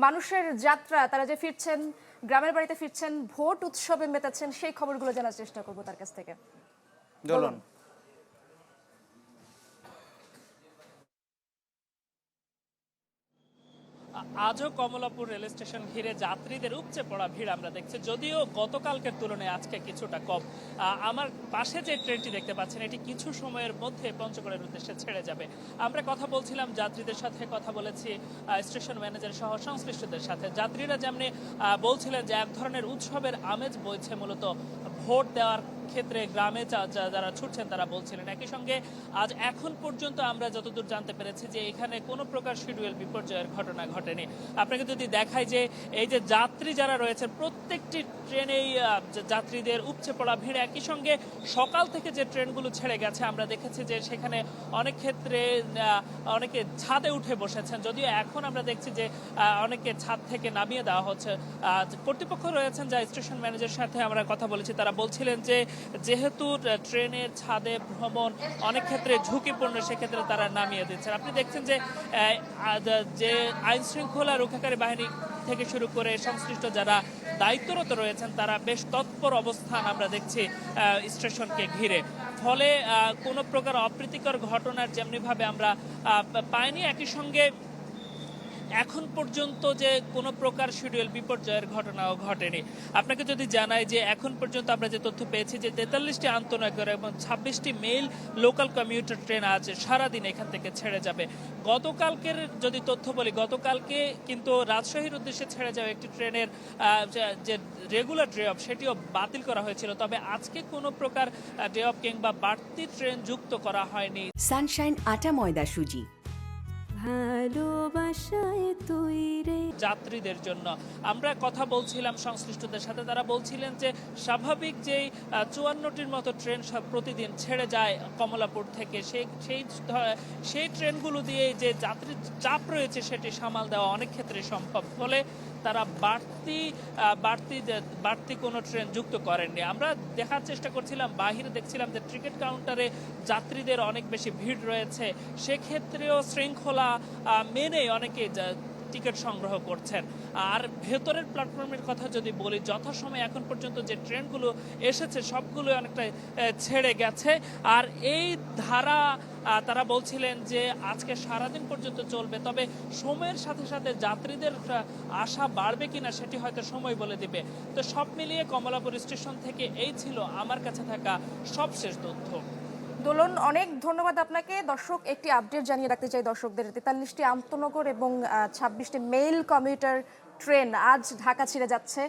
মানুষের যাত্রা, তারা যে ফিরছেন, গ্রামের বাড়িতে ফিরছেন, ভোট উৎসবে মেতেছেন, সেই খবরগুলো জানার চেষ্টা করব তার কাছ থেকে। বলুন। আজও কমলাপুর রেল স্টেশন ঘিরে যাত্রীদের উপচে পড়া ভিড় আমরা দেখছি, যদিও গতকালকের তুলনায় আজকে কিছুটা কম। আমার পাশে যে ট্রেনটি দেখতে পাচ্ছেন, এটি কিছু সময়ের মধ্যে পঞ্চগড়ের উদ্দেশ্যে ছেড়ে যাবে। আমরা কথা বলছিলাম যাত্রীদের সাথে, কথা বলেছি স্টেশন ম্যানেজার সহ সংশ্লিষ্টদের সাথে। যাত্রীরা যেমনি বলছিলেন যে এক ধরনের উৎসবের আমেজ বইছে মূলত ভোট দেওয়ার ক্ষেত্রে গ্রামে যারা ছুটছেন তারা বলছিলেন। একই সঙ্গে আজ এখন পর্যন্ত আমরা যতদূর জানতে পেরেছি যে এখানে কোনো প্রকার শিডিউল বিপর্যয়ের ঘটনা ঘটেনি। আপনাকে যদি দেখাই যে এই যে যাত্রী যারা রয়েছেন, প্রত্যেকটি ট্রেনেই যাত্রীদের উপচে পড়া ভিড়। একই সঙ্গে সকাল থেকে যে ট্রেনগুলো ছেড়ে গেছে আমরা দেখেছি যে সেখানে অনেক ক্ষেত্রে অনেকে ছাদে উঠে বসেছেন, যদিও এখন আমরা দেখছি যে অনেকে ছাদ থেকে নামিয়ে দেওয়া হচ্ছে। কর্তৃপক্ষ রয়েছেন যা স্টেশন ম্যানেজারের সাথে আমরা কথা বলেছি, তারা বলছিলেন যে যেহেতু ট্রেনের ছাদে ভ্রমণ অনেক ক্ষেত্রে ঝুঁকিপূর্ণ, সেক্ষেত্রে তারা নামিয়ে দিচ্ছেন। আপনি দেখছেন যে আইন শৃঙ্খলা রক্ষাকারী বাহিনী থেকে শুরু করে সংশ্লিষ্ট যারা দায়িত্বরত রয়েছেন তারা বেশ তৎপর অবস্থান আমরা দেখছি স্টেশনকে ঘিরে। ফলে কোনো প্রকার অপ্রীতিকর ঘটনার যেমনিভাবে আমরা পাইনি। একই সঙ্গে এখন পর্যন্ত যে কোনো প্রকার শিডিউল বিপর্যয়ের ঘটনাও ঘটেনি। আপনাকে যদি জানাই যে এখন পর্যন্ত আমরা যে তথ্য পেয়েছি যে 43টি আন্তনগর এবং 26টি মেইল লোকাল কমিউটার ট্রেন আছে সারাদিন এখান থেকে ছেড়ে যাবে। গতকালকের যদি তথ্য বলি, গতকালকে কিন্তু রাজশাহীর উদ্দেশ্যে ছেড়ে যাওয়া একটি ট্রেনের যে রেগুলার ড্রে অফ সেটিও বাতিল করা হয়েছিল, তবে আজকে কোনো প্রকার ড্রে অফ কিংবা বাড়তি ট্রেন যুক্ত করা হয়নি। সানশাইন আটা ময়দা সুজি, ভালোবাসায় তৈরি। যাত্রীদের জন্য আমরা কথা বলছিলাম সংশ্লিষ্টদের সাথে, তারা বলছিলেন যে স্বাভাবিক যেই 54টির মতো ট্রেন প্রতিদিন ছেড়ে যায় কমলাপুর থেকে, সেই ট্রেনগুলো দিয়ে যে যাত্রীর চাপ রয়েছে সেটি সামাল দেওয়া অনেক ক্ষেত্রে সম্ভব। ফলে তারা বাড়তি কোনো ট্রেন যুক্ত করেননি। আমরা দেখার চেষ্টা করছিলাম, বাহিরে দেখছিলাম যে টিকিট কাউন্টারে যাত্রীদের অনেক বেশি ভিড় রয়েছে, সেক্ষেত্রেও শৃঙ্খলা মেনে অনেকে টিকিট সংগ্রহ করছেন। আর ভেতরের প্ল্যাটফর্মের কথা যদি বলি, যথাসময়ে এখন পর্যন্ত যে ট্রেনগুলো এসেছে সবগুলো অনেকটা ছেড়ে গেছে। আর এই ধারা তারা বলছিলেন যে আজকে সারাদিন পর্যন্ত চলবে, তবে সময়ের সাথে সাথে যাত্রীদের আশা বাড়বে কিনা সেটি হয়তো সময় বলে দিবে। তো সব মিলিয়ে কমলাপুর স্টেশন থেকে এই ছিল আমার কাছে থাকা সবশেষ তথ্য। দোলন, অনেক ধন্যবাদ আপনাকে। দর্শক, একটি আপডেট জানিয়ে রাখতে চাই দর্শকদের, 43টি আন্তনগর এবং 26টি মেইল কমিউটার ট্রেন আজ ঢাকা ছেড়ে যাচ্ছে।